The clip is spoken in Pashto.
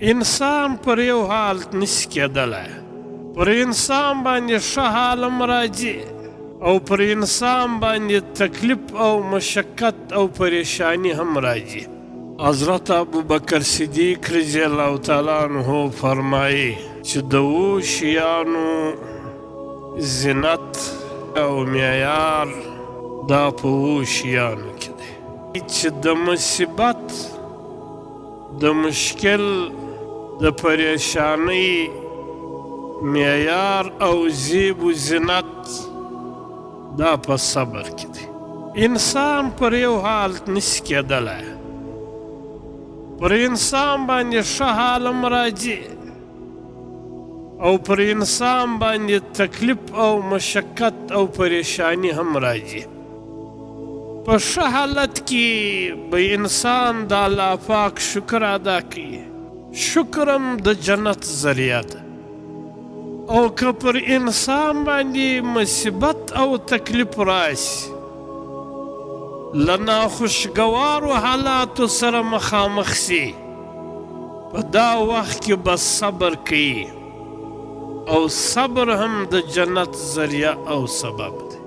انسان پر یو حالت نشي کېدلی، پر انسان باندې ښه حال هم راځي او پر انسان باندې تکلیف او مشقت او پریشانی هم راځي. حضرت ابوبکر صدیق رضی الله تعالی عنہ فرمایي چې د اوو شیانو زینت او معیار دا په اوو شیانو کې دی چې د مصیبت، د مشکل، د پریشانی معیار او زیب و زینت دا په صبر کې دی. انسان پر یو حالت نشي کېدلی، پر انسان باندې ښه حال هم راځي او پر انسان باندې تکلیف او مشقت او پریشانی هم راځي. په ښه حالت کې به انسان د الله پاک شکر ادا کوي، شکر هم د جنت ذریعه ده. او که پر انسان باندې مصیبت او تکلیف راشي، له ناخوشګوارو حالاتو سره مخامخ شي، په دا وخت کې به صبر کوي او صبر هم د جنت ذریعه او سبب دی.